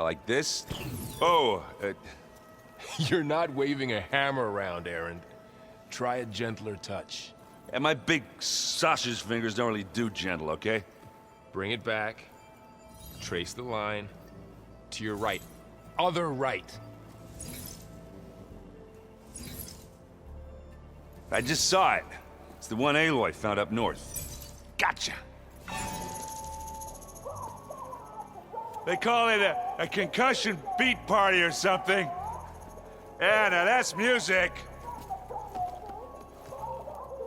like this. Oh, You're not waving a hammer around, Erend. Try a gentler touch. and my big sausage fingers don't really do gentle, okay? Bring it back. Trace the line. To your right. Other right. I just saw it. It's the one Aloy found up north. Gotcha! They call it a concussion beat party or something. Yeah, now that's music.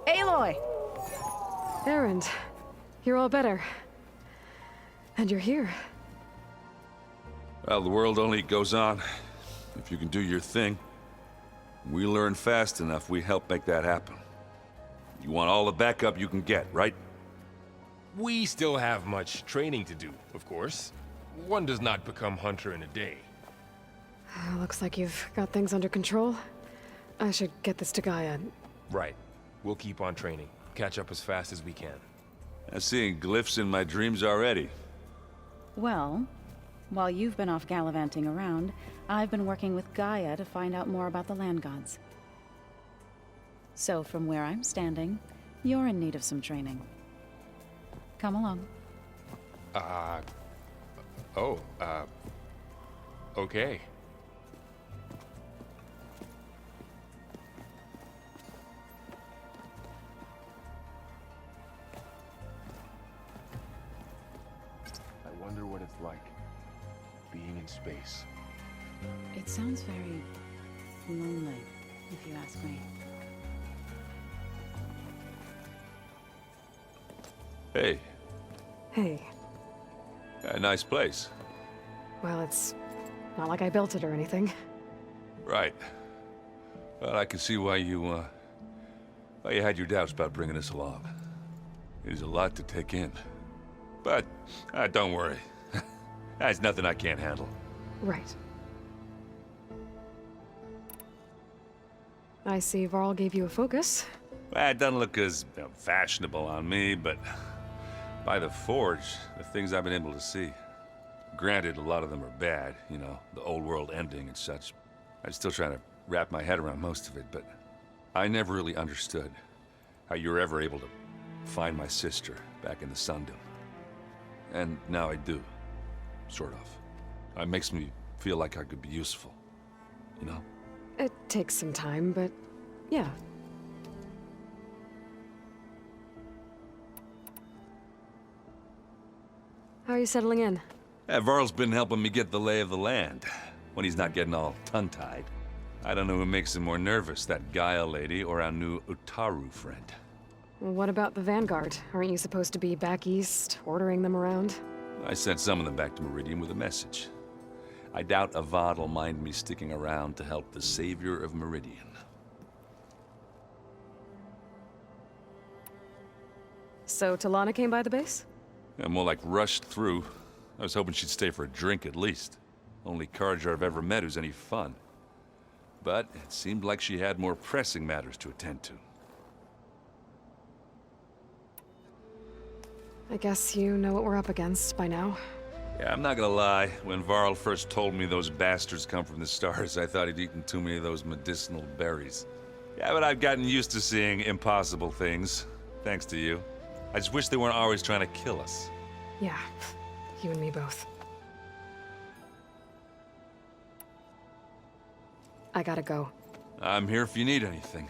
Aloy! Erend, you're all better. And you're here. Well, the world only goes on if you can do your thing. We learn fast enough, we help make that happen. You want all the backup you can get, right? We still have much training to do, of course. One does not become hunter in a day. Looks like you've got things under control. I should get this to Gaia. Right. We'll keep on training. Catch up as fast as we can. I'm seeing glyphs in my dreams already. Well, while you've been off gallivanting around, I've been working with Gaia to find out more about the land gods. So from where I'm standing, you're in need of some training. Come along. Okay. I wonder what it's like, being in space. It sounds very lonely, if you ask me. Hey, Hey. a nice place. Well, it's not like I built it or anything. Right. Well, I can see why you had your doubts about bringing us along. It is a lot to take in. But, don't worry. That's nothing I can't handle. Right. I see Varl gave you a focus. Well, it doesn't look as fashionable on me, but by the Forge, the things I've been able to see. Granted, a lot of them are bad, you know, the old world ending and such. I'm still trying to wrap my head around most of it, but I never really understood how you were ever able to find my sister back in the Sundom. And now I do, sort of. It makes me feel like I could be useful, you know? It takes some time, but yeah. How are you settling in? Varl's been helping me get the lay of the land, when he's not getting all tongue-tied. I don't know who makes him more nervous, that Gaia lady or our new Utaru friend. What about the Vanguard? Aren't you supposed to be back east, ordering them around? I sent some of them back to Meridian with a message. I doubt Avad will mind me sticking around to help the savior of Meridian. So Talana came by the base? Yeah, more like rushed through. I was hoping she'd stay for a drink at least. Only Carja I've ever met who's any fun. But it seemed like she had more pressing matters to attend to. I guess you know what we're up against by now. Yeah, I'm not gonna lie. When Varl first told me those bastards come from the stars, I thought he'd eaten too many of those medicinal berries. Yeah, but I've gotten used to seeing impossible things, thanks to you. I just wish they weren't always trying to kill us. Yeah, you and me both. I gotta go. I'm here if you need anything.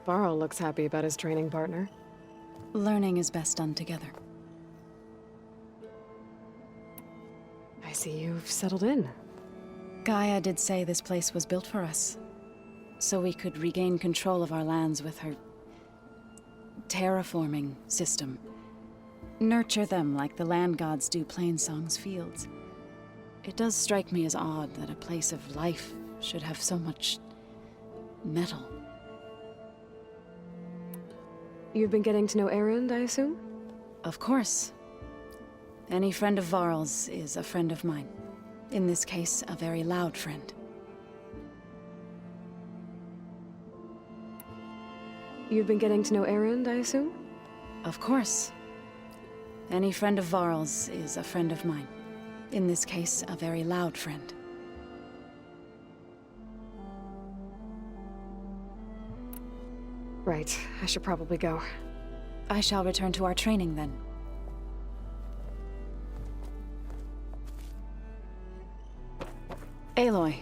Varl looks happy about his training partner. Learning is best done together. I see you've settled in. Gaia did say this place was built for us, so we could regain control of our lands with her terraforming system. Nurture them like the land gods do Plainsong's fields. It does strike me as odd that a place of life should have so much metal. You've been getting to know Erend, I assume? Of course. Any friend of Varl's is a friend of mine. In this case, a very loud friend. You've been getting to know Erend, I assume? Of course. Any friend of Varl's is a friend of mine. In this case, a very loud friend. Right, I should probably go. I shall return to our training then. Aloy,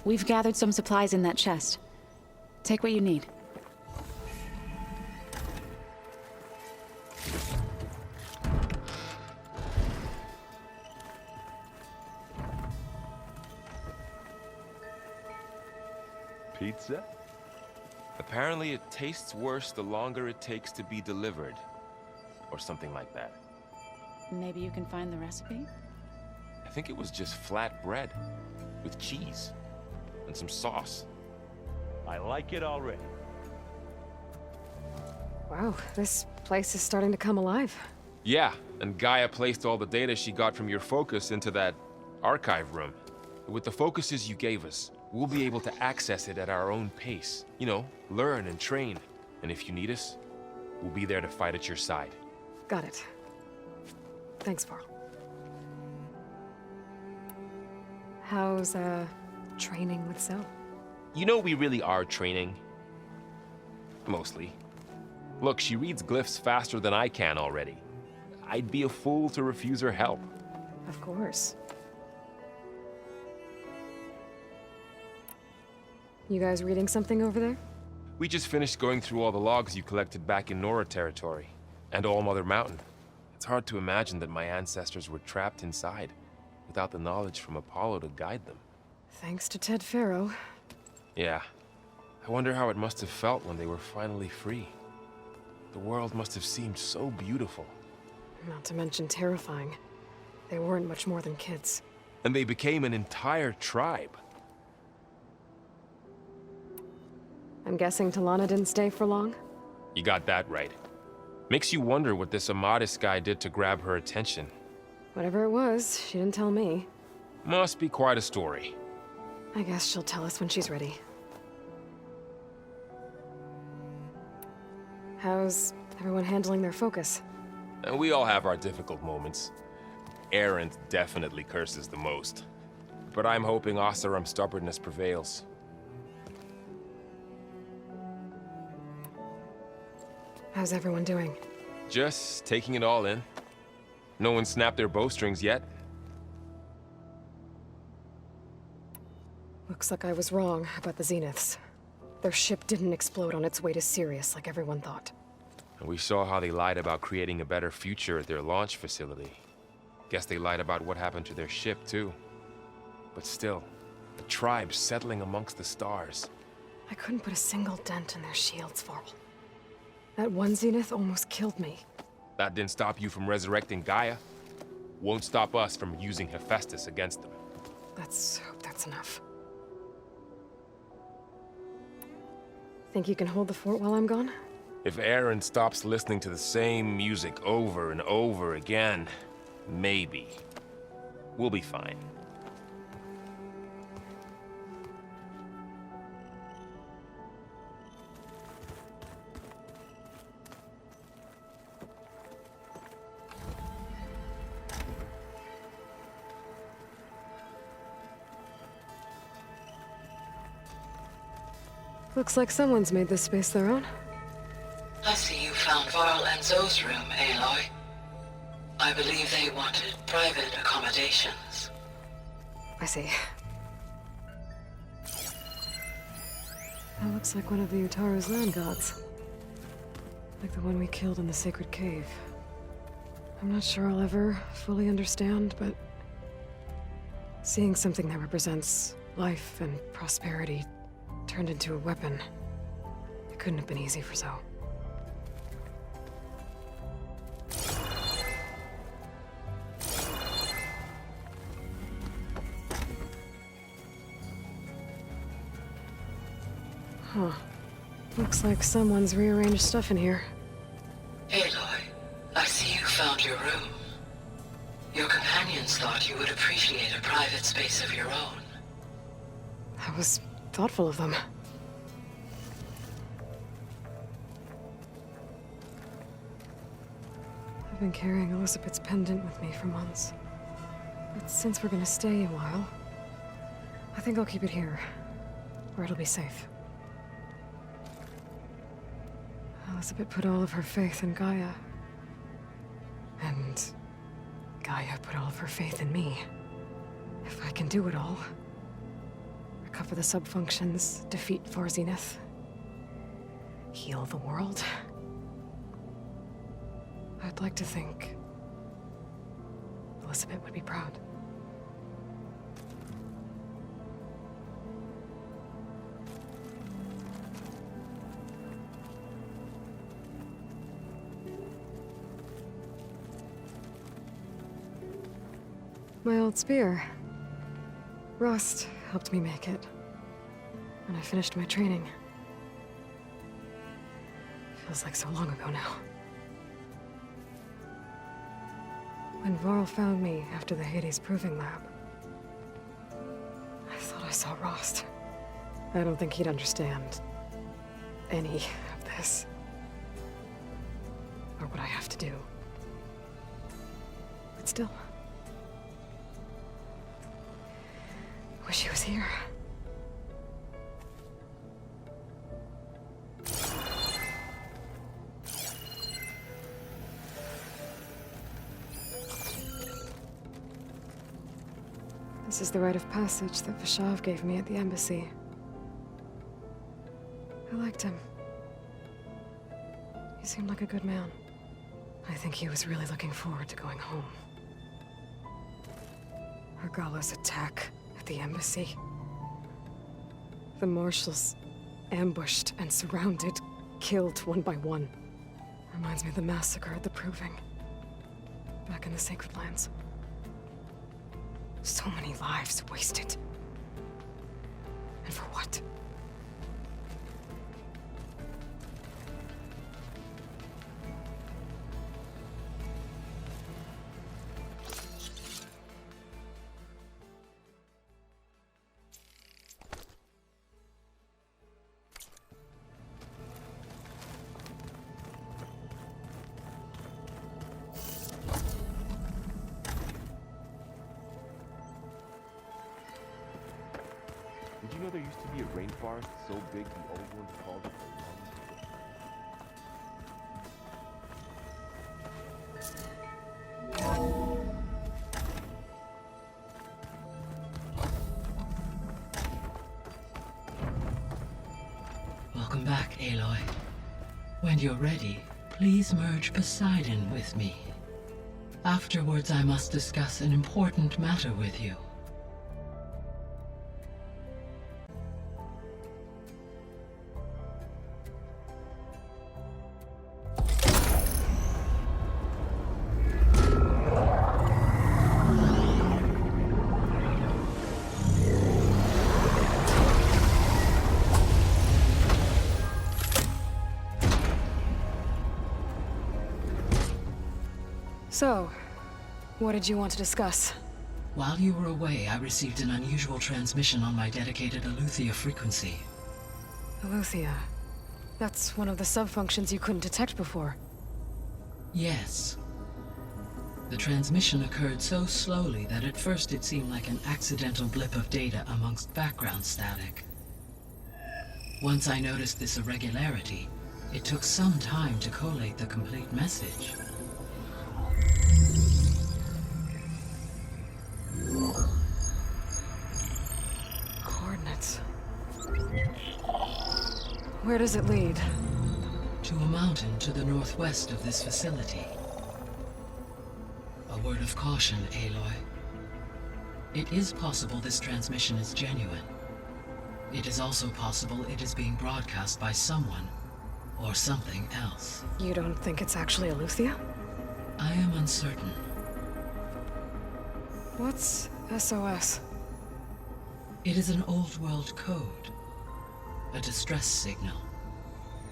we've gathered some supplies in that chest. Take what you need. Pizza? Apparently it tastes worse the longer it takes to be delivered. Or something like that. Maybe you can find the recipe? I think it was just flat bread. With cheese. And some sauce. I like it already. Wow, this place is starting to come alive. Yeah, and Gaia placed all the data she got from your focus into that archive room. With the focuses you gave us, we'll be able to access it at our own pace. You know, learn and train. And if you need us, we'll be there to fight at your side. Got it. Thanks, Varl. How's, training with Zoe? You know we really are training. Mostly. Look, she reads glyphs faster than I can already. I'd be a fool to refuse her help. Of course. You guys reading something over there? We just finished going through all the logs you collected back in Nora territory, and All Mother Mountain. It's hard to imagine that my ancestors were trapped inside, without the knowledge from Apollo to guide them. Thanks to Ted Faro. Yeah. I wonder how it must have felt when they were finally free. The world must have seemed so beautiful. Not to mention terrifying. They weren't much more than kids. And they became an entire tribe. I'm guessing Talana didn't stay for long? You got that right. Makes you wonder what this Amadis guy did to grab her attention. Whatever it was, she didn't tell me. Must be quite a story. I guess she'll tell us when she's ready. How's everyone handling their focus? And we all have our difficult moments. Erend definitely curses the most. But I'm hoping Oseram's stubbornness prevails. How's everyone doing? Just taking it all in. No one snapped their bowstrings yet. Looks like I was wrong about the Zeniths. Their ship didn't explode on its way to Sirius like everyone thought. And we saw how they lied about creating a better future at their launch facility. Guess they lied about what happened to their ship, too. But still, the tribe settling amongst the stars. I couldn't put a single dent in their shields, Varl. That one Zenith almost killed me. That didn't stop you from resurrecting Gaia. Won't stop us from using Hephaestus against them. Let's hope that's enough. Think you can hold the fort while I'm gone? If Erend stops listening to the same music over and over again, maybe. We'll be fine. Looks like someone's made this space their own. I see you found Varl and Zoe's room, Aloy. I believe they wanted private accommodations. I see. That looks like one of the Utaru's land gods. Like the one we killed in the sacred cave. I'm not sure I'll ever fully understand, but seeing something that represents life and prosperity turned into a weapon, it couldn't have been easy for Zoe. Huh. Looks like someone's rearranged stuff in here. Aloy, I see you found your room. Your companions thought you would appreciate a private space of your own. That was thoughtful of them. I've been carrying Elizabeth's pendant with me for months. But since we're gonna stay a while, I think I'll keep it here, where it'll be safe. Elizabeth put all of her faith in Gaia. And Gaia put all of her faith in me. If I can do it all, recover the subfunctions, defeat Varzineth, heal the world, I'd like to think Elizabeth would be proud. My old spear. Rust helped me make it. And I finished my training. Feels like so long ago now. When Varl found me after the Hades Proving Lab, I thought I saw Rost. I don't think he'd understand any of this. Or what I have to do. But still. Wish he was here. This is the rite of passage that Vashav gave me at the embassy. I liked him. He seemed like a good man. I think he was really looking forward to going home. Argala's attack at the embassy. The marshals ambushed and surrounded, killed one by one. Reminds me of the massacre at the Proving. Back in the Sacred Lands. So many lives wasted. And for what? Did you know there used to be a rainforest so big the old ones called it the Welcome back, Aloy. When you're ready, please merge Poseidon with me. Afterwards, I must discuss an important matter with you. So, what did you want to discuss? While you were away, I received an unusual transmission on my dedicated Eleuthia frequency. Eleuthia. That's one of the subfunctions you couldn't detect before. Yes. The transmission occurred so slowly that at first it seemed like an accidental blip of data amongst background static. Once I noticed this irregularity, it took some time to collate the complete message. Coordinates. Where does it lead? To a mountain to the northwest of this facility. A word of caution, Aloy. It is possible this transmission is genuine. It is also possible it is being broadcast by someone or something else. You don't think it's actually Eleuthia? I am uncertain. What's SOS? It is an old world code. A distress signal.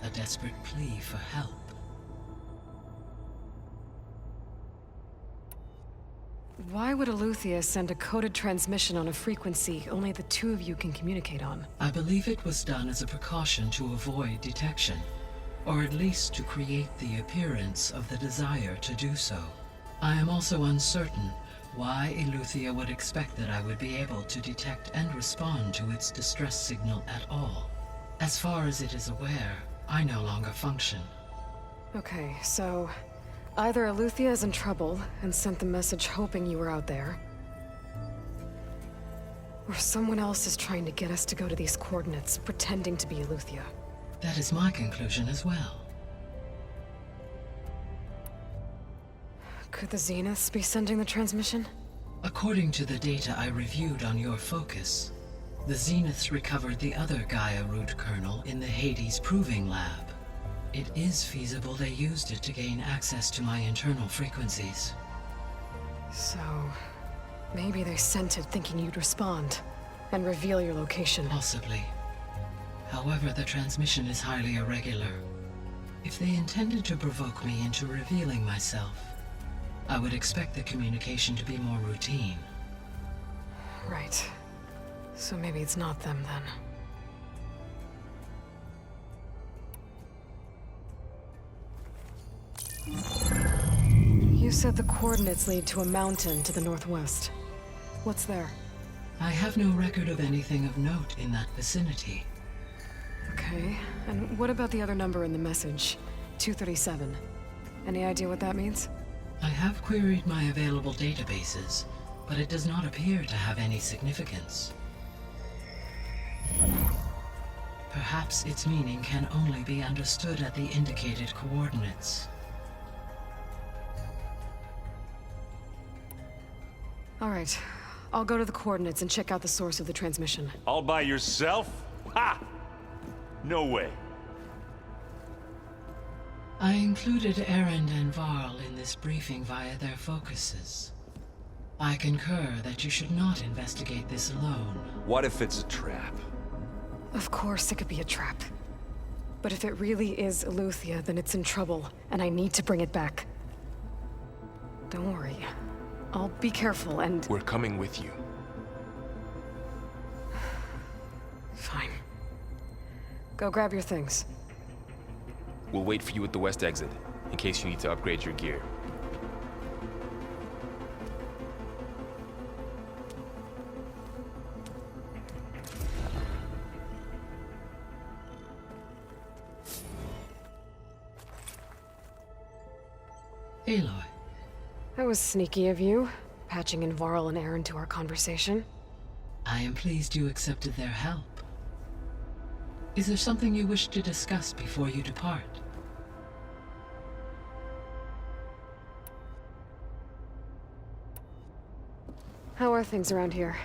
A desperate plea for help. Why would Eleuthia send a coded transmission on a frequency only the two of you can communicate on? I believe it was done as a precaution to avoid detection, or at least to create the appearance of the desire to do so. I am also uncertain why Eleuthia would expect that I would be able to detect and respond to its distress signal at all. As far as it is aware, I no longer function. Okay, so either Eleuthia is in trouble and sent the message hoping you were out there, or someone else is trying to get us to go to these coordinates, pretending to be Eleuthia. That is my conclusion as well. Could the Zeniths be sending the transmission? According to the data I reviewed on your focus, the Zeniths recovered the other Gaia root kernel in the Hades Proving Lab. It is feasible they used it to gain access to my internal frequencies. So, maybe they sent it thinking you'd respond and reveal your location. Possibly. However, the transmission is highly irregular. If they intended to provoke me into revealing myself, I would expect the communication to be more routine. Right. So maybe it's not them then. You said the coordinates lead to a mountain to the northwest. What's there? I have no record of anything of note in that vicinity. Okay, and what about the other number in the message? 237. Any idea what that means? I have queried my available databases, but it does not appear to have any significance. Perhaps its meaning can only be understood at the indicated coordinates. All right, I'll go to the coordinates and check out the source of the transmission. All by yourself? Ha! No way. I included Erend and Varl in this briefing via their focuses. I concur that you should not investigate this alone. What if it's a trap? Of course it could be a trap. But if it really is Eleuthia, then it's in trouble, and I need to bring it back. Don't worry. I'll be careful and... We're coming with you. Fine. Go grab your things. We'll wait for you at the west exit, in case you need to upgrade your gear. Aloy, That was sneaky of you, patching in Varl and Erend to our conversation. I am pleased you accepted their help. Is there something you wish to discuss before you depart? How are things around here?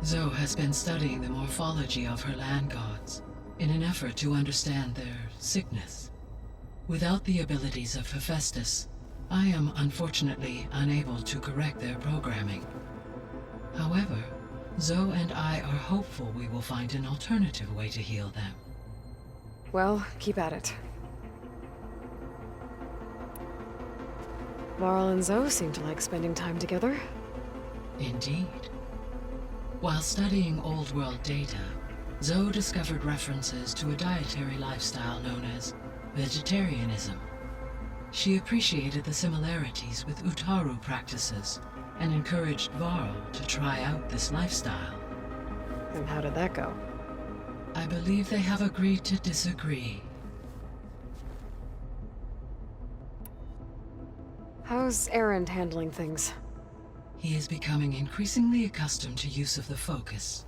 Zoe has been studying the morphology of her land gods in an effort to understand their sickness. Without the abilities of Hephaestus, I am unfortunately unable to correct their programming. However, Zoe and I are hopeful we will find an alternative way to heal them. Well, keep at it. Varl and Zoe seem to like spending time together. Indeed. While studying Old World data, Zoe discovered references to a dietary lifestyle known as vegetarianism. She appreciated the similarities with Utaru practices and encouraged Varl to try out this lifestyle. And how did that go? I believe they have agreed to disagree. How's Erend handling things? He is becoming increasingly accustomed to use of the focus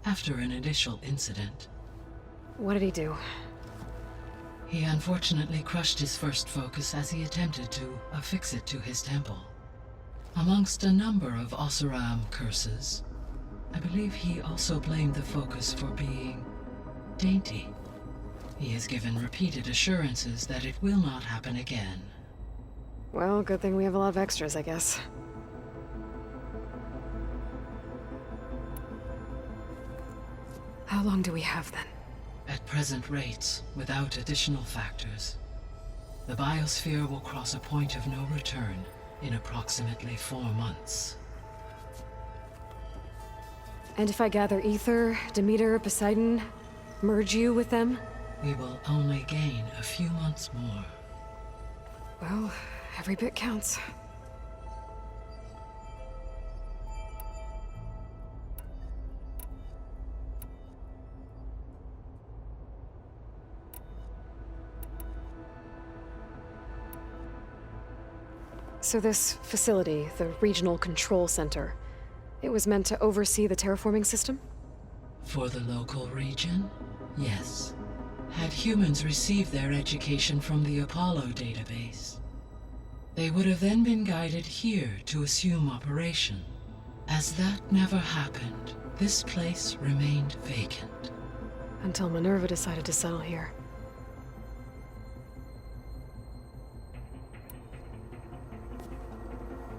after an initial incident. What did he do? He unfortunately crushed his first focus as he attempted to affix it to his temple. Amongst a number of Oseram curses, I believe he also blamed the focus for being dainty. He has given repeated assurances that it will not happen again. Well, good thing we have a lot of extras, I guess. How long do we have, then? At present rates, without additional factors, the biosphere will cross a point of no return in approximately 4 months. And if I gather Ether, Demeter, Poseidon, merge you with them? We will only gain a few months more. Well, every bit counts. So this facility, the Regional Control Center, it was meant to oversee the terraforming system? For the local region, yes. Had humans received their education from the Apollo database, they would have then been guided here to assume operation. As that never happened, this place remained vacant. Until Minerva decided to settle here.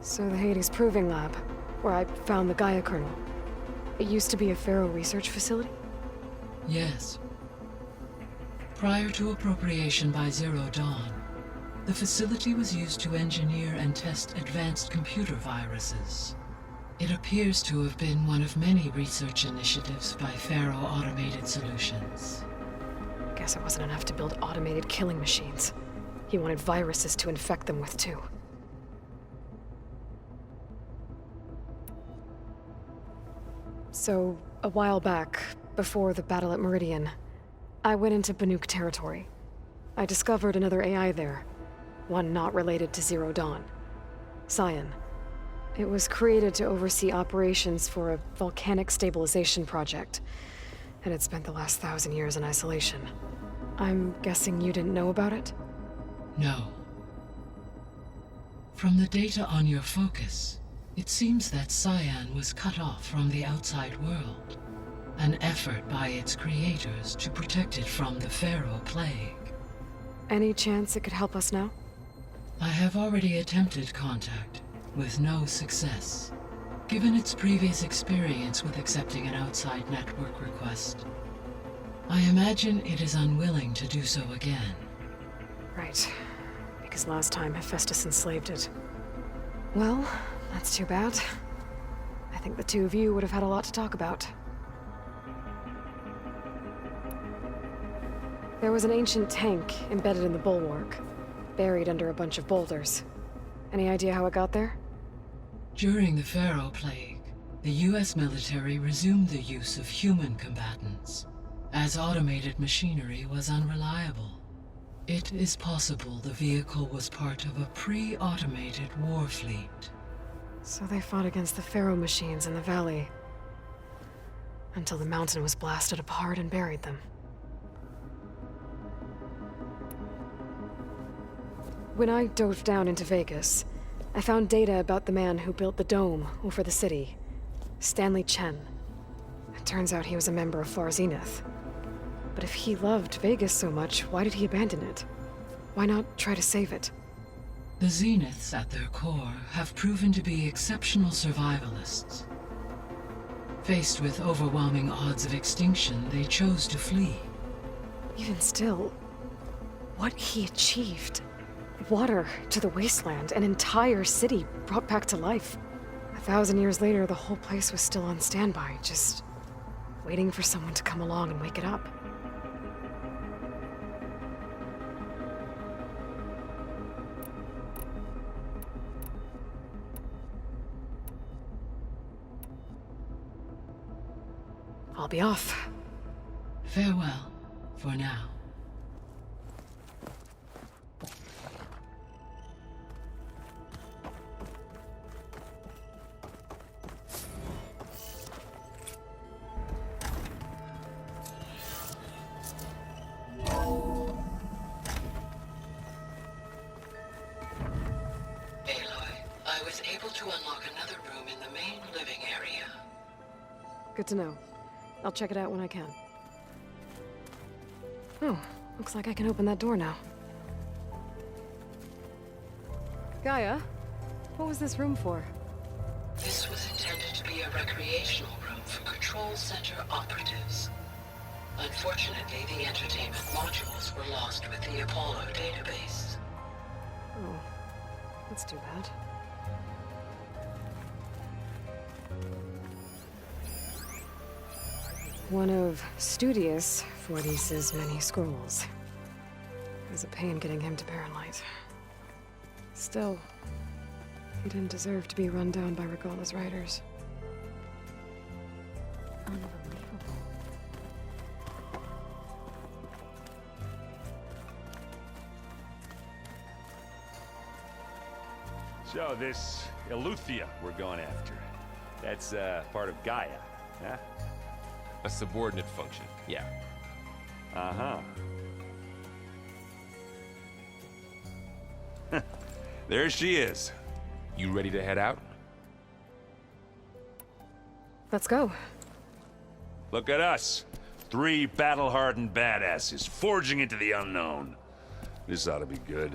So the Hades Proving Lab, where I found the Gaia kernel, it used to be a Pharaoh research facility? Yes. Prior to appropriation by Zero Dawn, the facility was used to engineer and test advanced computer viruses. It appears to have been one of many research initiatives by Pharaoh Automated Solutions. Guess it wasn't enough to build automated killing machines. He wanted viruses to infect them with, too. So, a while back, before the battle at Meridian, I went into Banuk territory. I discovered another AI there, one not related to Zero Dawn. Cyan. It was created to oversee operations for a volcanic stabilization project, and it spent the last 1,000 years in isolation. I'm guessing you didn't know about it? No. From the data on your focus, it seems that Cyan was cut off from the outside world. An effort by its creators to protect it from the Pharaoh Plague. Any chance it could help us now? I have already attempted contact, with no success. Given its previous experience with accepting an outside network request, I imagine it is unwilling to do so again. Right. Because last time Hephaestus enslaved it. Well, that's too bad. I think the two of you would have had a lot to talk about. There was an ancient tank embedded in the bulwark, buried under a bunch of boulders. Any idea how it got there? During the Pharaoh Plague, the US military resumed the use of human combatants, as automated machinery was unreliable. It is possible the vehicle was part of a pre-automated war fleet. So they fought against the Pharaoh machines in the valley, until the mountain was blasted apart and buried them. When I dove down into Vegas, I found data about the man who built the dome over the city, Stanley Chen. It turns out he was a member of Far Zenith. But if he loved Vegas so much, why did he abandon it? Why not try to save it? The Zeniths at their core have proven to be exceptional survivalists. Faced with overwhelming odds of extinction, they chose to flee. Even still, what he achieved. Water to the wasteland, an entire city brought back to life. 1,000 years later, the whole place was still on standby, just waiting for someone to come along and wake it up. I'll be off. Farewell, for now. Good to know. I'll check it out when I can. Oh, looks like I can open that door now. Gaia, what was this room for? This was intended to be a recreational room for Control Center operatives. Unfortunately, the entertainment modules were lost with the Apollo database. Oh, that's too bad. one of Studius Fortis's many scrolls. It was a pain getting him to Barren Light. Still, he didn't deserve to be run down by Regalla's riders. Unbelievable. So this Eleuthia we're going after, that's part of Gaia, huh? A subordinate function, yeah. Uh-huh. There she is. You ready to head out? Let's go. Look at us. 3 battle-hardened badasses forging into the unknown. This ought to be good.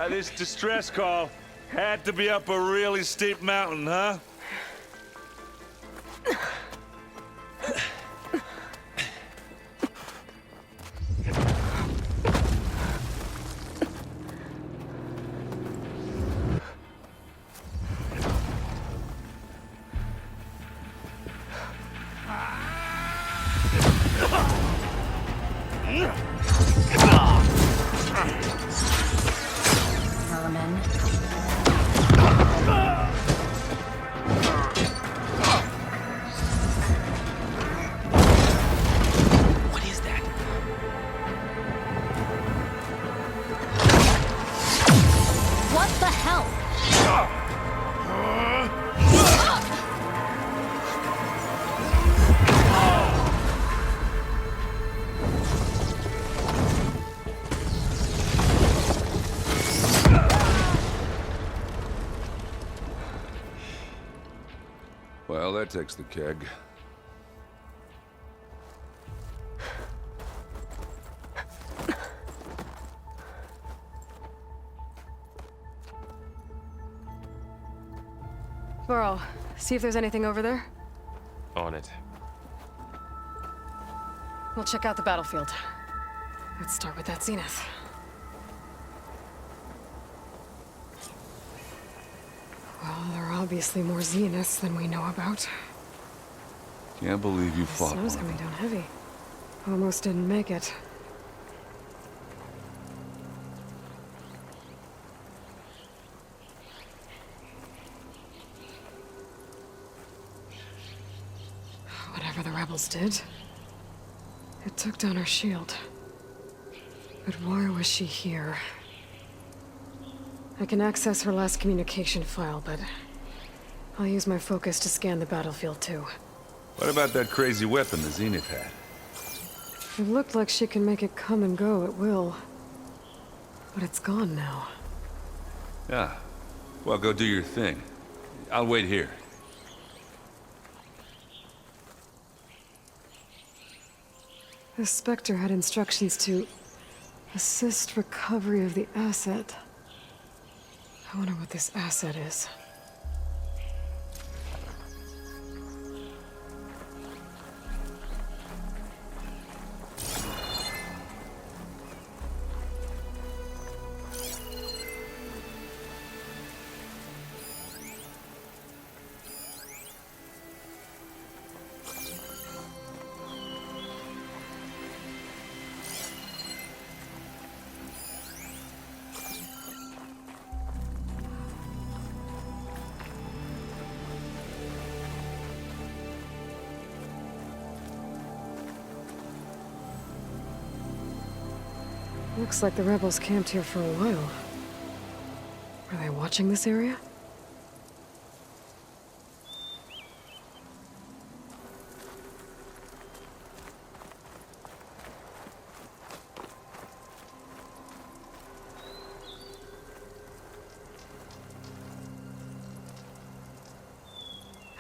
This distress call had to be up a really steep mountain, huh? Helaman. What is that? What the hell? Well, that takes the keg. Burl, see if there's anything over there. On it. We'll check out the battlefield. Let's start with that zenith. Well, there are obviously more zeniths than we know about. Can't believe you The fought snow's one of coming them. down heavy. Almost didn't make it. Whatever the rebels did, it took down our shield. But why was she here? I can access her last communication file, but I'll use my focus to scan the battlefield too. What about that crazy weapon the Zenith had? It looked like she can make it come and go at will. But it's gone now. Yeah. Well, go do your thing. I'll wait here. The Spectre had instructions to assist recovery of the asset. I wonder what this asset is. Looks like the rebels camped here for a while. Were they watching this area?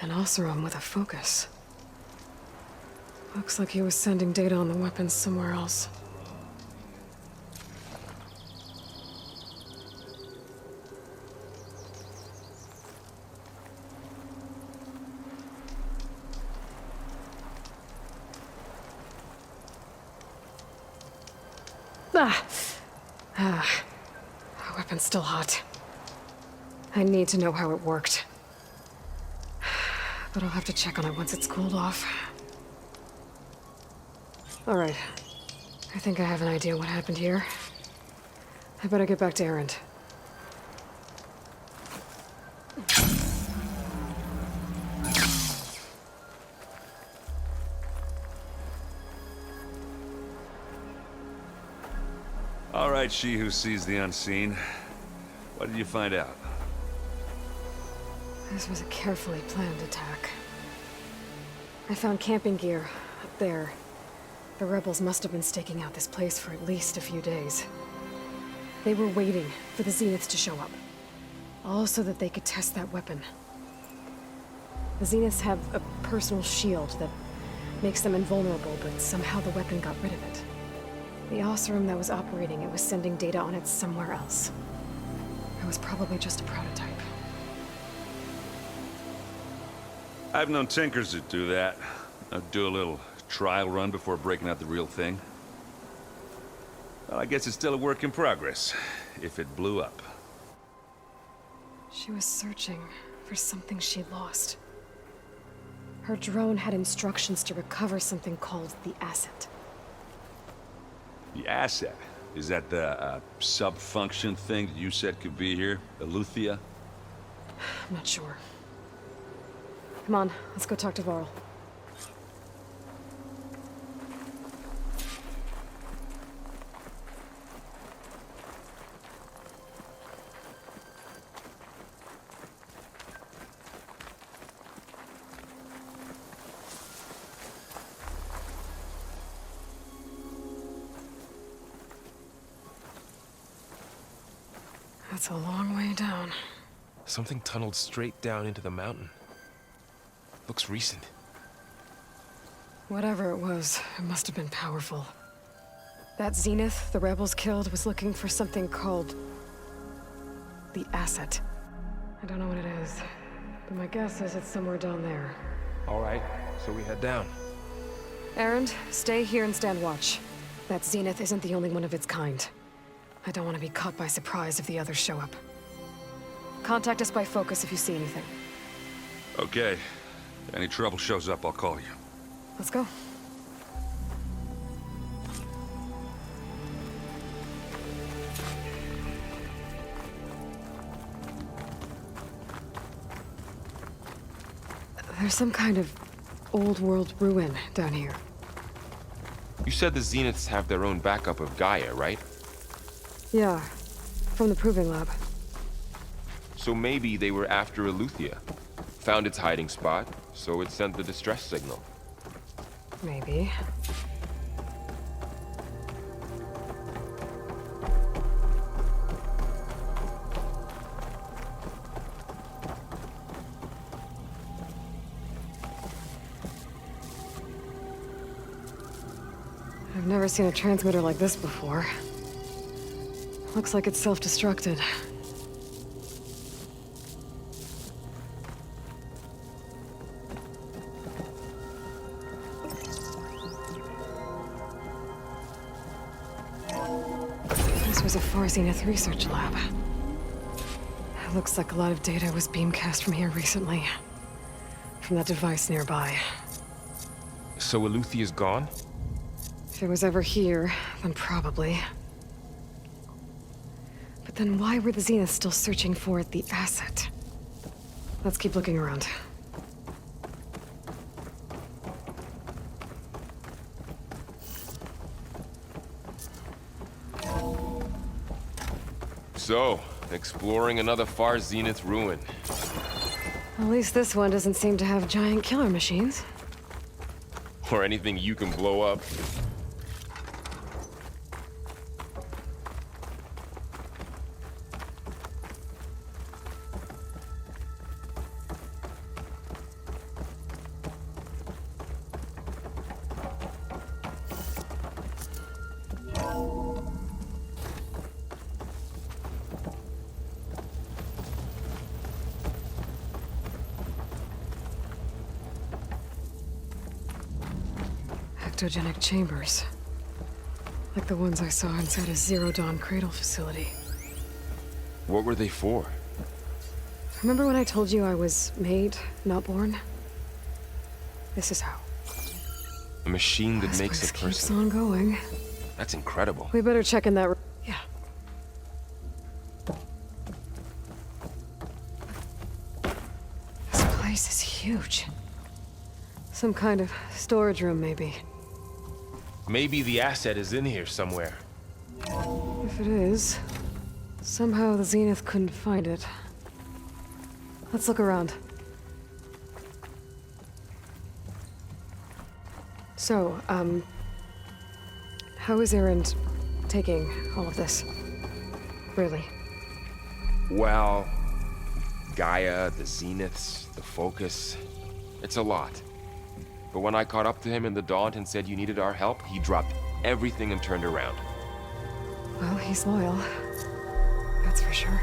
An Oseram with a focus. Looks like he was sending data on the weapons somewhere else. My weapon's still hot. I need to know how it worked. But I'll have to check on it once it's cooled off. Alright. I think I have an idea what happened here. I better get back to Erend. All right, she who sees the unseen. What did you find out? This was a carefully planned attack. I found camping gear up there. The rebels must have been staking out this place for at least a few days. They were waiting for the Zeniths to show up. All so that they could test that weapon. The Zeniths have a personal shield that makes them invulnerable, but somehow the weapon got rid of it. The Oseram that was operating it was sending data on it somewhere else. It was probably just a prototype. I've known tinkers that do that. I'd do a little trial run before breaking out the real thing. Well, I guess it's still a work in progress, if it blew up. She was searching for something she lost. Her drone had instructions to recover something called the Asset. The asset? Is that the sub-function thing that you said could be here? Eleuthia? I'm not sure. Come on, let's go talk to Varl. That's a long way down. Something tunneled straight down into the mountain. Looks recent. Whatever it was, it must have been powerful. That Zenith the rebels killed was looking for something called the Asset. I don't know what it is, but my guess is it's somewhere down there. All right, so we head down. Erend, stay here and stand watch. That Zenith isn't the only one of its kind. I don't want to be caught by surprise if the others show up. Contact us by focus if you see anything. Okay. If any trouble shows up, I'll call you. Let's go. There's some kind of old world ruin down here. You said the Zeniths have their own backup of Gaia, right? Yeah, from the Proving Lab. So maybe they were after Eleuthia. Found its hiding spot, so it sent the distress signal. Maybe. I've never seen a transmitter like this before. Looks like it's self-destructed. This was a Far Zenith research lab. It looks like a lot of data was beamcast from here recently. From that device nearby. So Eleuthia's gone? If it was ever here, then probably. But then why were the Zeniths still searching for the Asset? Let's keep looking around. So, exploring another Far Zenith ruin. At least this one doesn't seem to have giant killer machines. Or anything you can blow up. Ectogenic chambers. Like the ones I saw inside a Zero Dawn cradle facility. What were they for? Remember when I told you I was made, not born? This is how. A machine that This makes place a keeps person. on going. That's incredible. We better check in that. Yeah. This place is huge. Some kind of storage room, maybe. Maybe the asset is in here somewhere. If it is, somehow the Zenith couldn't find it. Let's look around. So, how is Erend taking all of this? Really? Well, Gaia, the Zeniths, the Focus. It's a lot. But when I caught up to him in the Daunt and said you needed our help, he dropped everything and turned around. Well, he's loyal. That's for sure.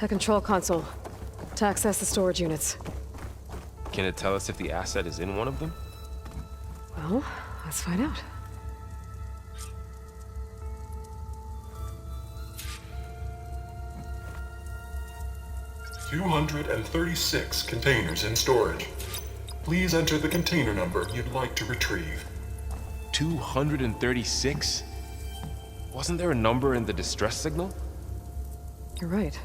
A control console to access the storage units. Can it tell us if the asset is in one of them? Well, let's find out. $236 containers in storage. Please enter the container number you'd like to retrieve. 236? Wasn't there a number in the distress signal? You're right.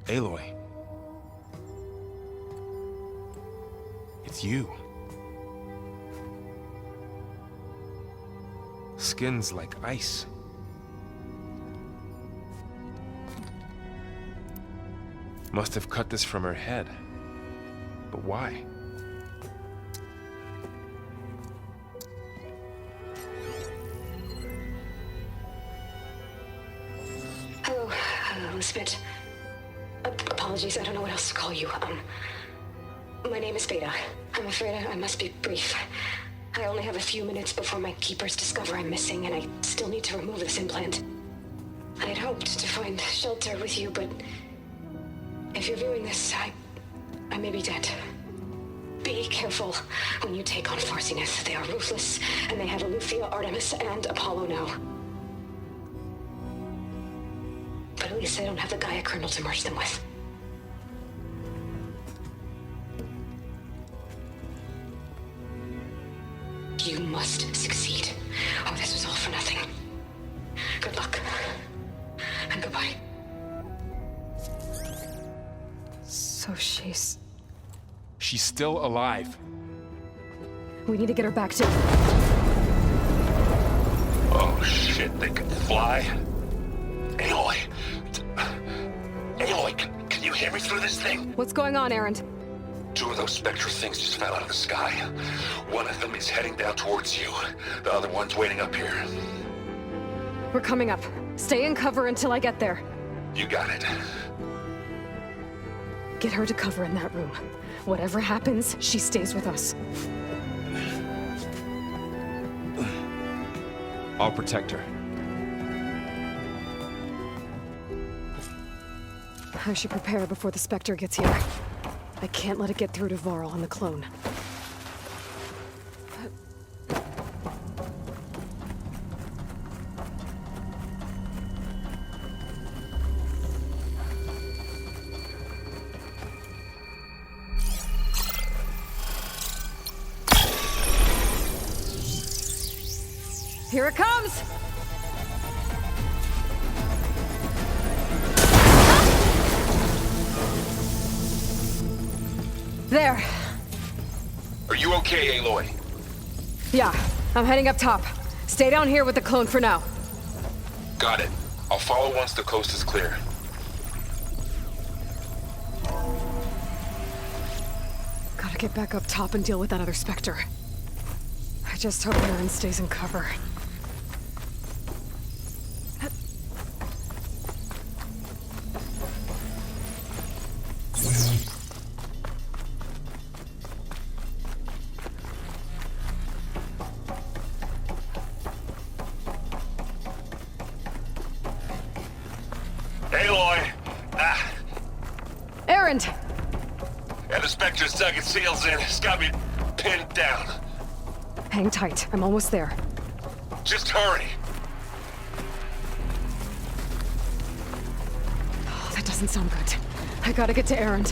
Aloy. It's you. Skin's like ice. Must have cut this from her head. But why? Hello, Elizabeth. Apologies, I don't know what else to call you. My name is Beta. I'm afraid I must be brief. I only have a few minutes before my keepers discover I'm missing, and I still need to remove this implant. I had hoped to find shelter with you, but if you're viewing this, I may be dead. Be careful when you take on Far Zenith. They are ruthless, and they have Aletheia, Artemis, and Apollo now. But at least I don't have the Gaia kernel to merge them with. You must succeed, or this was all for nothing. Good luck. And goodbye. So she's... She's still alive. We need to get her back to... Oh shit, they can fly? Aloy! Aloy, can you hear me through this thing? What's going on, Erend? Two of those Spectre things just fell out of the sky. One of them is heading down towards you. The other one's waiting up here. We're coming up. Stay in cover until I get there. You got it. Get her to cover in that room. Whatever happens, she stays with us. I'll protect her. I should prepare before the Spectre gets here. I can't let it get through to Varl and the clone. Here it comes! There. Are you okay, Aloy? Yeah, I'm heading up top. Stay down here with the clone for now. Got it. I'll follow once the coast is clear. Gotta get back up top and deal with that other Spectre. I just hope Aaron stays in cover. Aloy! Aaron! Yeah, the Spectre's dug its heels in. It's got me pinned down. Hang tight, I'm almost there. Just hurry. Oh, that doesn't sound good. I gotta get to Aaron.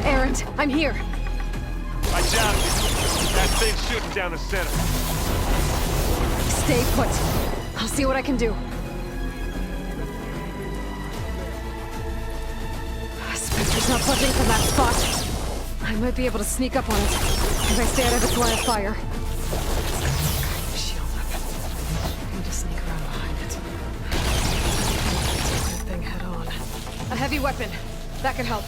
Aaron, I'm here. I downed it. That thing's shooting down the center. Stay put. I'll see what I can do. Spectre's not budging from that spot. I might be able to sneak up on it if I stay out of its line of fire. Shield up. I need to sneak around behind it. Take that thing head on. A heavy weapon. That could help.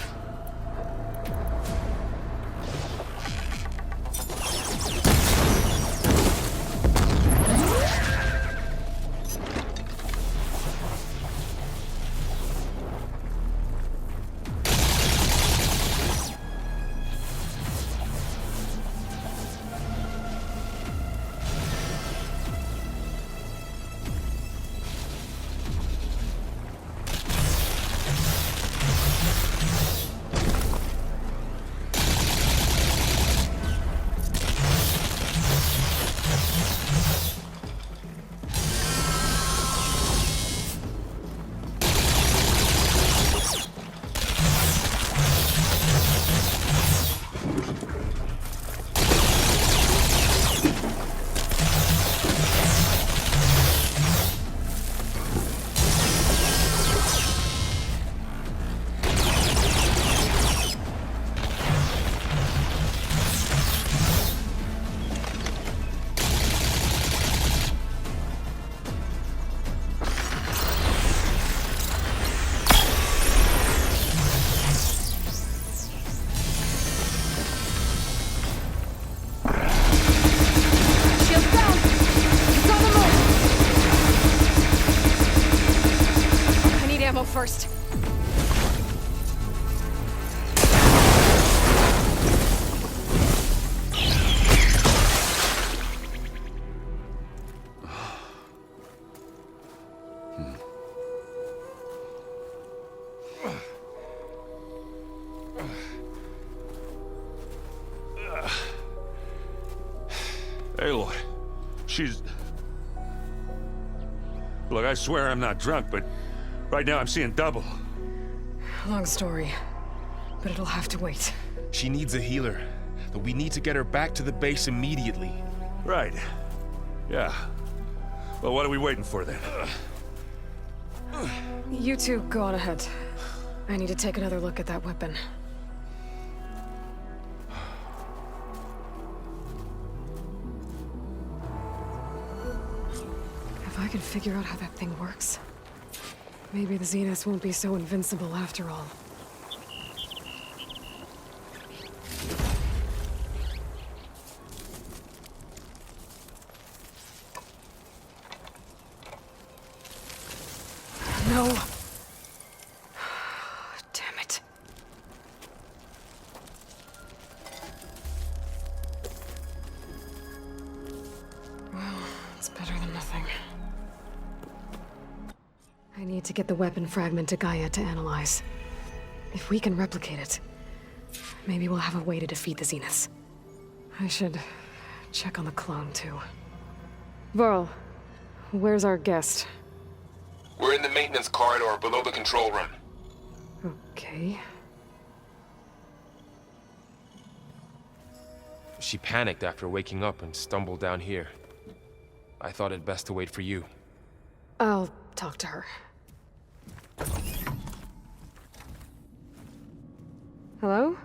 First. Aloy, she's... Look, I swear I'm not drunk, but right now I'm seeing double. Long story, but it'll have to wait. She needs a healer, but we need to get her back to the base immediately. Right. Yeah. Well, what are we waiting for then? You two go on ahead. I need to take another look at that weapon. If I can figure out how that thing works, maybe the Zeniths won't be so invincible after all. No. Damn it. Well, it's better than nothing. I need to get the weapon fragment to Gaia to analyze. If we can replicate it, maybe we'll have a way to defeat the Zeniths. I should check on the clone, too. Varl, where's our guest? We're in the maintenance corridor below the control room. Okay. She panicked after waking up and stumbled down here. I thought it best to wait for you. I'll talk to her. Hello?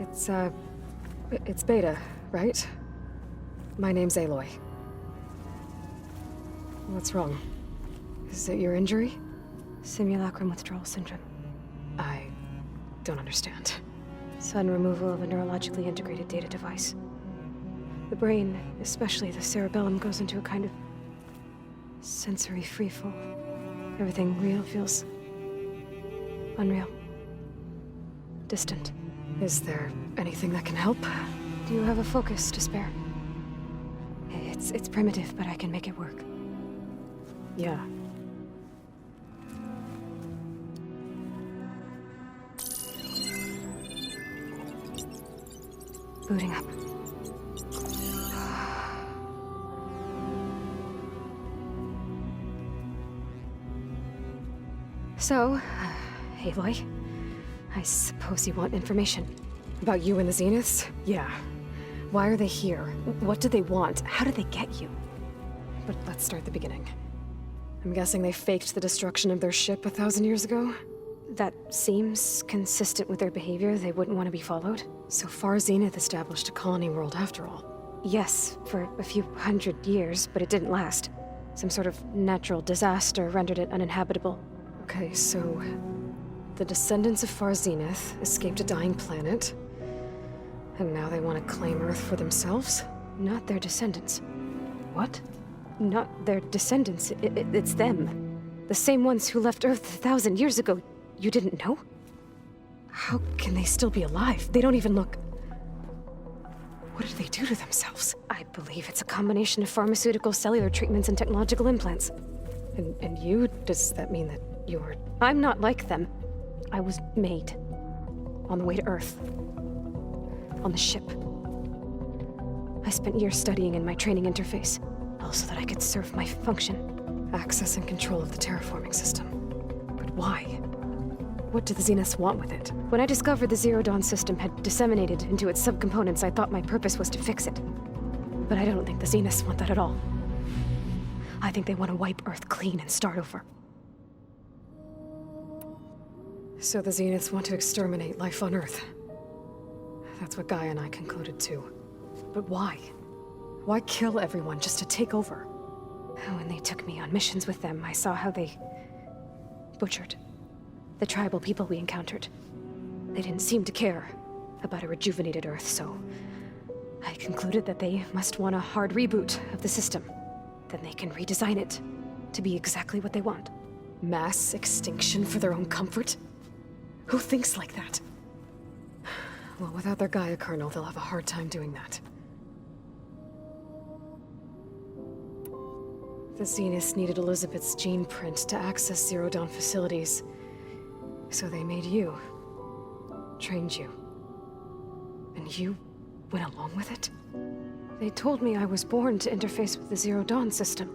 It's Beta, right? My name's Aloy. What's wrong? Is it your injury? Simulacrum withdrawal syndrome. I don't understand. Sudden removal of a neurologically integrated data device. The brain, especially the cerebellum, goes into a kind of sensory freefall. Everything real feels unreal. Distant. Is there anything that can help? Do you have a focus to spare? It's primitive, but I can make it work. Yeah. Booting up. So, Aloy, I suppose you want information. About you and the Zeniths? Yeah. Why are they here? What do they want? How did they get you? But let's start at the beginning. I'm guessing they faked the destruction of their ship 1,000 years ago? That seems consistent with their behavior. They wouldn't want to be followed. So Far Zenith established a colony world after all. Yes, for a few hundred years, but it didn't last. Some sort of natural disaster rendered it uninhabitable. Okay, so the descendants of Far Zenith escaped a dying planet, and now they want to claim Earth for themselves? Not their descendants. What? Not their descendants. It's them. The same ones who left Earth 1,000 years ago. You didn't know? How can they still be alive? They don't even look... What did they do to themselves? I believe it's a combination of pharmaceutical, cellular treatments, and technological implants. And you? Does that mean that you're... I'm not like them. I was made. On the way to Earth. On the ship. I spent years studying in my training interface, all so that I could serve my function. Access and control of the terraforming system. But why? What do the Zeniths want with it? When I discovered the Zero Dawn system had disseminated into its subcomponents, I thought my purpose was to fix it. But I don't think the Zeniths want that at all. I think they want to wipe Earth clean and start over. So the Zeniths want to exterminate life on Earth. That's what Gaia and I concluded too. But why? Why kill everyone just to take over? When they took me on missions with them, I saw how they butchered the tribal people we encountered. They didn't seem to care about a rejuvenated Earth, so I concluded that they must want a hard reboot of the system. Then they can redesign it to be exactly what they want. Mass extinction for their own comfort? Who thinks like that? Well, without their Gaia kernel, they'll have a hard time doing that. The Zeniths needed Elizabeth's gene print to access Zero Dawn facilities. So they made you. Trained you. And you went along with it? They told me I was born to interface with the Zero Dawn system.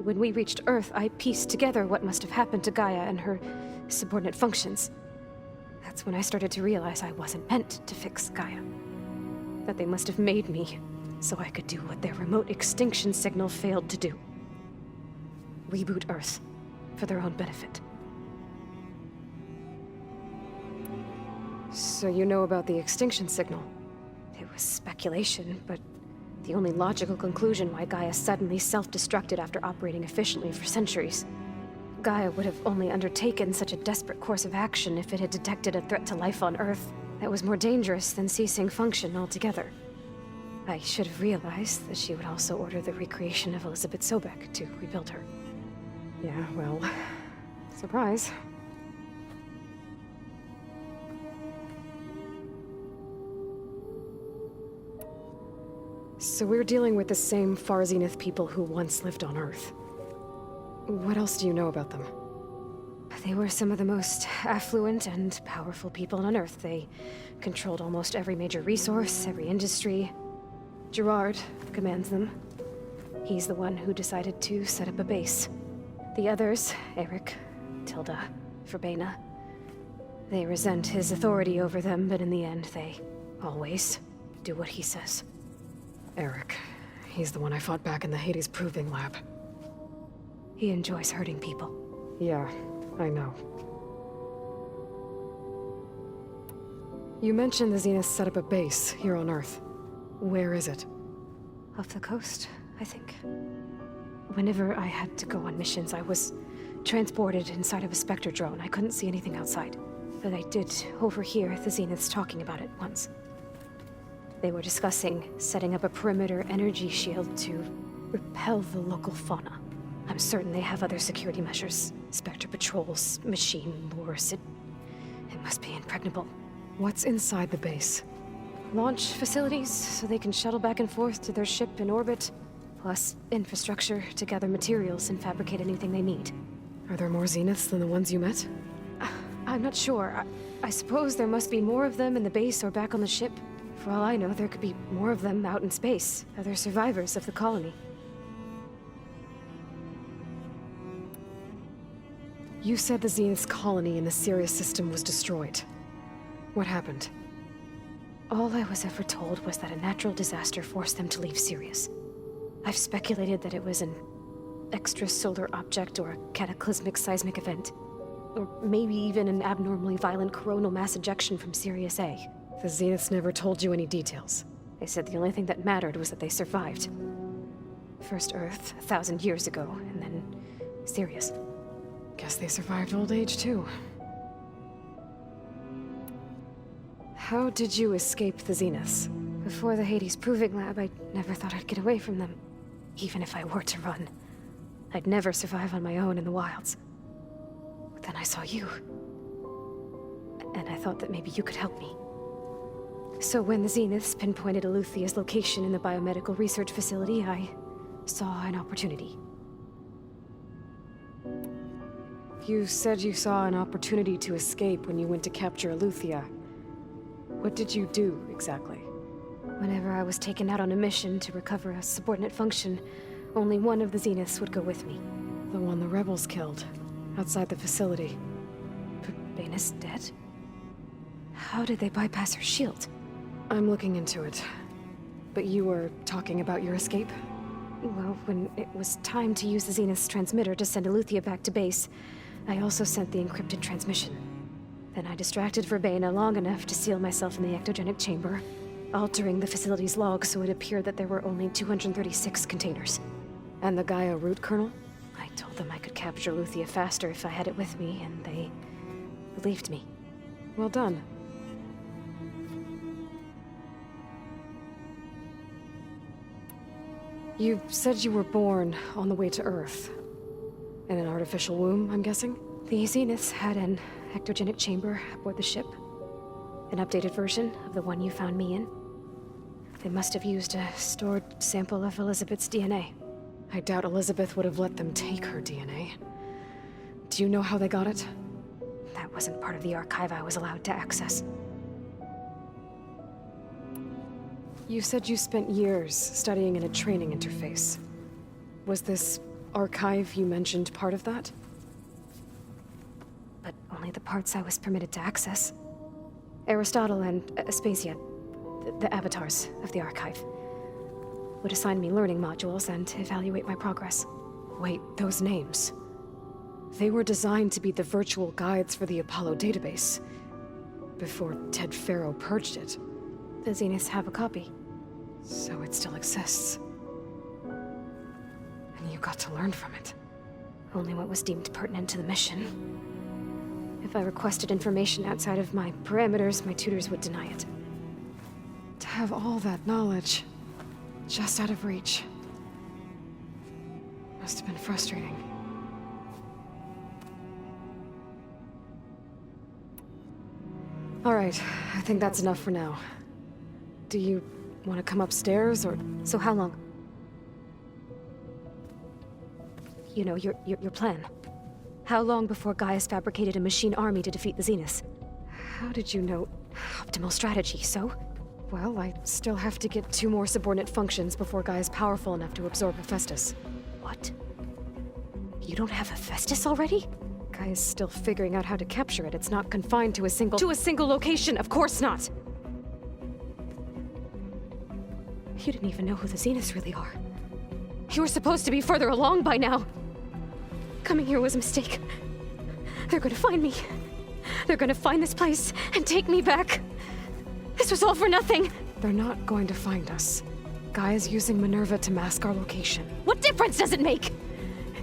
When we reached Earth, I pieced together what must have happened to Gaia and her subordinate functions. That's when I started to realize I wasn't meant to fix Gaia. That they must have made me so I could do what their remote extinction signal failed to do. Reboot Earth for their own benefit. So you know about the extinction signal? It was speculation, but the only logical conclusion why Gaia suddenly self-destructed after operating efficiently for centuries. Gaia would have only undertaken such a desperate course of action if it had detected a threat to life on Earth that was more dangerous than ceasing function altogether. I should have realized that she would also order the recreation of Elizabeth Sobek to rebuild her. Yeah, well, surprise. So we're dealing with the same Far Zenith people who once lived on Earth. What else do you know about them? They were some of the most affluent and powerful people on Earth. They controlled almost every major resource, every industry. Gerard commands them. He's the one who decided to set up a base. The others, Eric, Tilda, Verbena, They resent his authority over them, but in the end, they always do what he says. Eric. He's the one I fought back in the Hades Proving Lab. He enjoys hurting people. Yeah, I know. You mentioned the Zenith set up a base here on Earth. Where is it? Off the coast, I think. Whenever I had to go on missions, I was transported inside of a Spectre drone. I couldn't see anything outside. But I did overhear the Zeniths talking about it once. They were discussing setting up a perimeter energy shield to repel the local fauna. I'm certain they have other security measures. Spectre patrols, machine lures. It must be impregnable. What's inside the base? Launch facilities, so they can shuttle back and forth to their ship in orbit. Plus infrastructure to gather materials and fabricate anything they need. Are there more Zeniths than the ones you met? I'm not sure. I suppose there must be more of them in the base or back on the ship. For all I know, there could be more of them out in space. Other survivors of the colony. You said the Zenith's colony in the Sirius system was destroyed. What happened? All I was ever told was that a natural disaster forced them to leave Sirius. I've speculated that it was an extrasolar object or a cataclysmic seismic event. Or maybe even an abnormally violent coronal mass ejection from Sirius A. The Zeniths never told you any details. They said the only thing that mattered was that they survived. First Earth, 1,000 years ago, and then Sirius. Guess they survived old age, too. How did you escape the Zeniths? Before the Hades Proving Lab, I never thought I'd get away from them. Even if I were to run. I'd never survive on my own in the wilds. But then I saw you. And I thought that maybe you could help me. So when the Zeniths pinpointed Eluthia's location in the biomedical research facility, I saw an opportunity. You said you saw an opportunity to escape when you went to capture Eluthia. What did you do, exactly? Whenever I was taken out on a mission to recover a subordinate function, only one of the Zeniths would go with me. The one the rebels killed, outside the facility. But Baina's dead? How did they bypass her shield? I'm looking into it. But you were talking about your escape? Well, when it was time to use the Zenith's transmitter to send Eluthia back to base, I also sent the encrypted transmission. Then I distracted Verbena long enough to seal myself in the ectogenic chamber, altering the facility's log so it appeared that there were only 236 containers. And the Gaia root kernel? I told them I could capture Eluthia faster if I had it with me, and they believed me. Well done. You said you were born on the way to Earth. In an artificial womb, I'm guessing? The Zeniths had an ectogenic chamber aboard the ship. An updated version of the one you found me in. They must have used a stored sample of Elizabeth's DNA. I doubt Elizabeth would have let them take her DNA. Do you know how they got it? That wasn't part of the archive I was allowed to access. You said you spent years studying in a training interface. Was this archive you mentioned part of that? But only the parts I was permitted to access. Aristotle and Aspasia, the avatars of the archive, would assign me learning modules and evaluate my progress. Wait, those names. They were designed to be the virtual guides for the Apollo database, before Ted Faro purged it. The Zeniths have a copy. So it still exists. And you got to learn from it. Only what was deemed pertinent to the mission. If I requested information outside of my parameters, my tutors would deny it. To have all that knowledge, just out of reach. Must have been frustrating. All right, I think that's enough for now. Do you want to come upstairs, or...? So how long? You know, your plan. How long before Gaia's fabricated a machine army to defeat the Zeniths? How did you know? Optimal strategy, so? Well, I still have to get 2 more subordinate functions before Gaia's powerful enough to absorb Hephaestus. What? You don't have Hephaestus already? Gaia's still figuring out how to capture it. It's not confined to a single location. Of course not. You didn't even know who the Zeniths really are. You were supposed to be further along by now. Coming here was a mistake. They're gonna find me. They're gonna find this place and take me back. This was all for nothing. They're not going to find us. Gaia's using Minerva to mask our location. What difference does it make?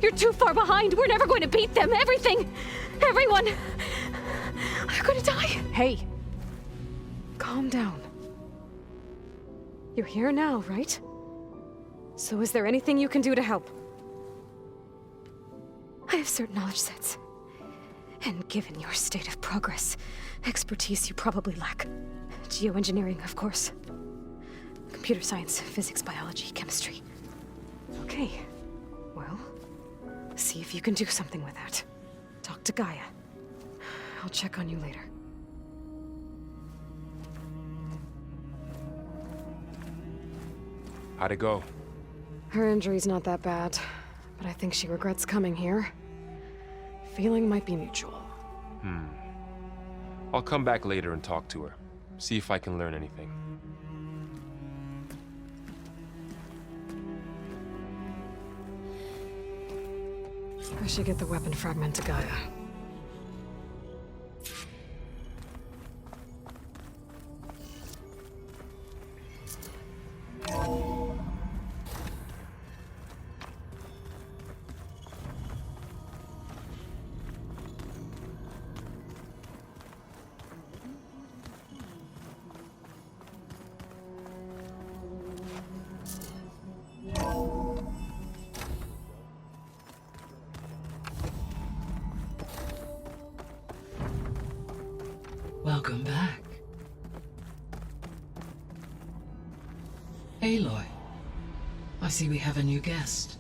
You're too far behind. We're never going to beat them. Everything. Everyone. They're gonna die. Hey! Calm down. You're here now, right? So is there anything you can do to help? I have certain knowledge sets. And given your state of progress, expertise you probably lack. Geoengineering, of course. Computer science, physics, biology, chemistry. Okay. Well, see if you can do something with that. Talk to Gaia. I'll check on you later. How'd it go? Her injury's not that bad, but I think she regrets coming here. Feeling might be mutual. I'll come back later and talk to her. See if I can learn anything. I should get the weapon fragment to Gaia. Welcome back. Aloy, I see we have a new guest.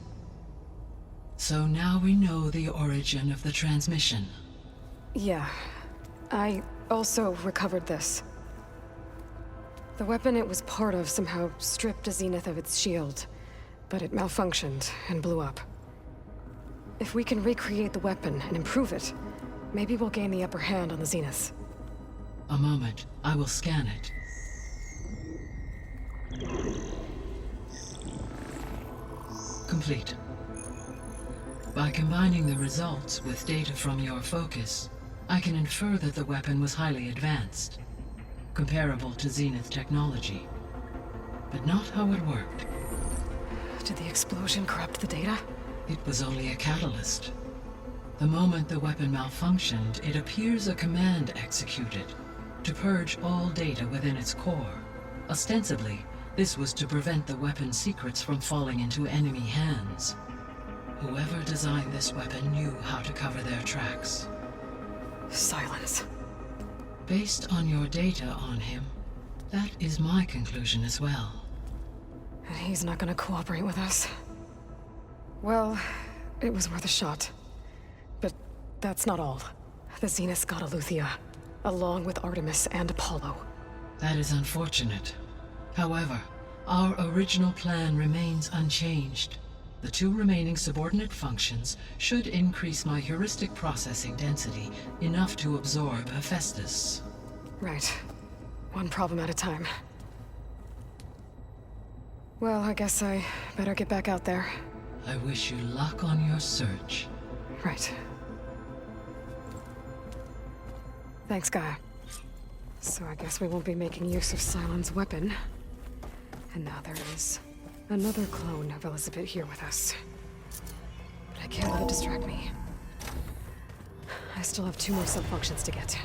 So now we know the origin of the transmission. Yeah. I also recovered this. The weapon it was part of somehow stripped a Zenith of its shield, but it malfunctioned and blew up. If we can recreate the weapon and improve it, maybe we'll gain the upper hand on the Zeniths. A moment, I will scan it. Complete. By combining the results with data from your focus, I can infer that the weapon was highly advanced, comparable to Zenith technology, but not how it worked. Did the explosion corrupt the data? It was only a catalyst. The moment the weapon malfunctioned, it appears a command executed to purge all data within its core. Ostensibly, this was to prevent the weapon's secrets from falling into enemy hands. Whoever designed this weapon knew how to cover their tracks. Silence. Based on your data on him, that is my conclusion as well. And he's not gonna cooperate with us. Well, it was worth a shot. But that's not all. The Zeniths got Eleuthia, along with Artemis and Apollo. That is unfortunate. However, our original plan remains unchanged. The 2 remaining subordinate functions should increase my heuristic processing density enough to absorb Hephaestus. Right. One problem at a time. Well, I guess I better get back out there. I wish you luck on your search. Right. Thanks, Gaia. So I guess we won't be making use of Cylon's weapon. And now there is another clone of Elizabeth here with us. But I can't let it distract me. I still have 2 more sub-functions to get.